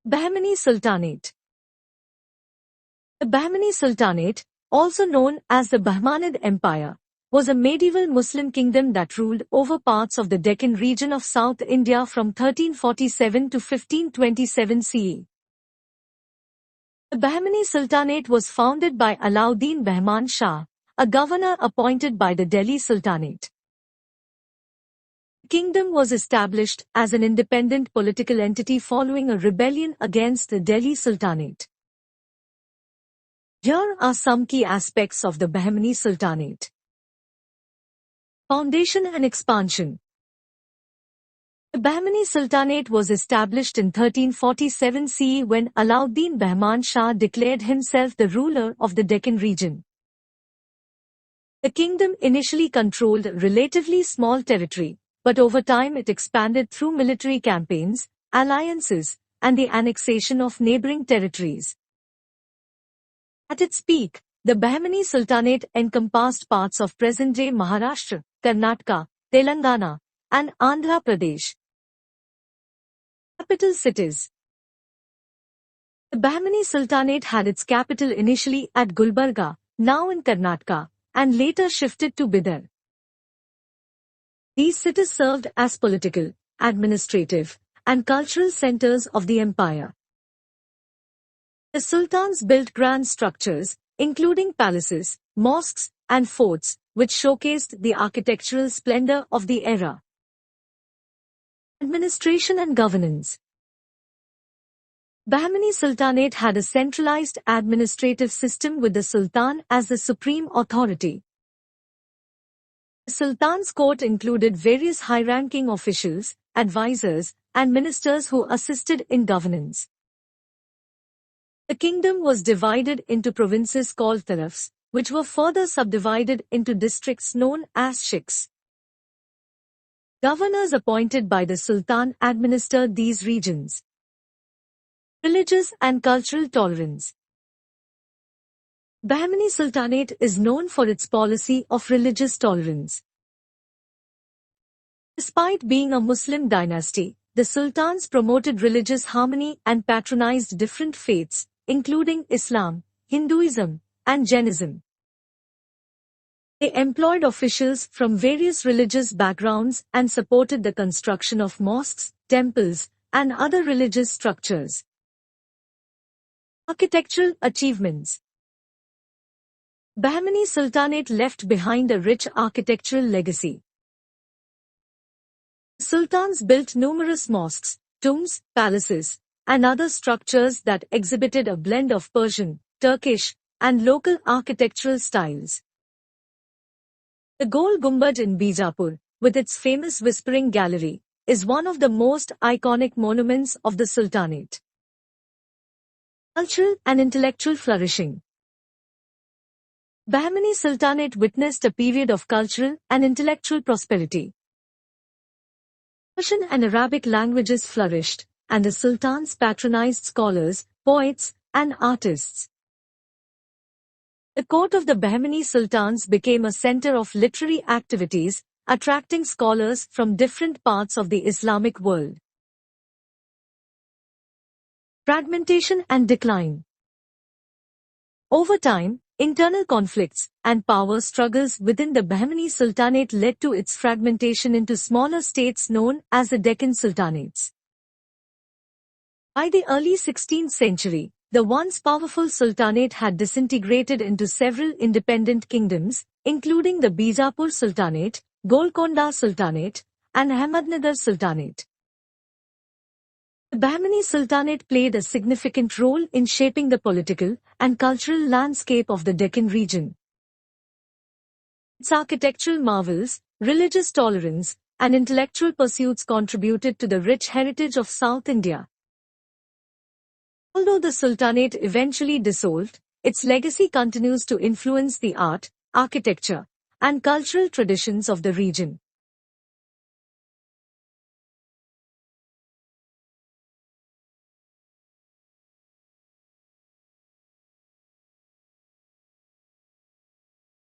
Bahmani Sultanate. The Bahmani Sultanate, also known as the Bahmanid Empire, was a medieval Muslim kingdom that ruled over parts of the Deccan region of South India from 1347 to 1527 CE. The Bahmani Sultanate was founded by Alauddin Bahman Shah, a governor appointed by the Delhi Sultanate. The kingdom was established as an independent political entity following a rebellion against the Delhi Sultanate. Here are some key aspects of the Bahmani Sultanate. Foundation and expansion. The Bahmani Sultanate was established in 1347 CE when Alauddin Bahman Shah declared himself the ruler of the Deccan region. The kingdom initially controlled a relatively small territory, but over time it expanded through military campaigns, alliances, and the annexation of neighboring territories. At its peak, the Bahmani Sultanate encompassed parts of present-day Maharashtra, Karnataka, Telangana, and Andhra Pradesh. Capital cities. The Bahmani Sultanate had its capital initially at Gulbarga, now in Karnataka, and later shifted to Bidar. These cities served as political, administrative, and cultural centers of the empire. The sultans built grand structures, including palaces, mosques, and forts, which showcased the architectural splendor of the era. Administration and governance. Bahmani Sultanate had a centralized administrative system with the Sultan as the supreme authority. The Sultan's court included various high-ranking officials, advisors, and ministers who assisted in governance. The kingdom was divided into provinces called tarafs, which were further subdivided into districts known as sheikhs. Governors appointed by the Sultan administered these regions. Religious and cultural tolerance. Bahmani Sultanate is known for its policy of religious tolerance. Despite being a Muslim dynasty, the sultans promoted religious harmony and patronized different faiths, including Islam, Hinduism, and Jainism. They employed officials from various religious backgrounds and supported the construction of mosques, temples, and other religious structures. Architectural achievements. Bahmani Sultanate left behind a rich architectural legacy. Sultans built numerous mosques, tombs, palaces, and other structures that exhibited a blend of Persian, Turkish, and local architectural styles. The Gol Gumbad in Bijapur, with its famous Whispering Gallery, is one of the most iconic monuments of the Sultanate. Cultural and intellectual flourishing. Bahmani Sultanate witnessed a period of cultural and intellectual prosperity. Persian and Arabic languages flourished, and the sultans patronized scholars, poets, and artists. The court of the Bahmani sultans became a center of literary activities, attracting scholars from different parts of the Islamic world. Fragmentation and decline. Over time, internal conflicts and power struggles within the Bahmani Sultanate led to its fragmentation into smaller states known as the Deccan Sultanates. By the early 16th century, the once powerful Sultanate had disintegrated into several independent kingdoms, including the Bijapur Sultanate, Golconda Sultanate, and Ahmadnagar Sultanate. The Bahmani Sultanate played a significant role in shaping the political and cultural landscape of the Deccan region. Its architectural marvels, religious tolerance, and intellectual pursuits contributed to the rich heritage of South India. Although the Sultanate eventually dissolved, its legacy continues to influence the art, architecture, and cultural traditions of the region.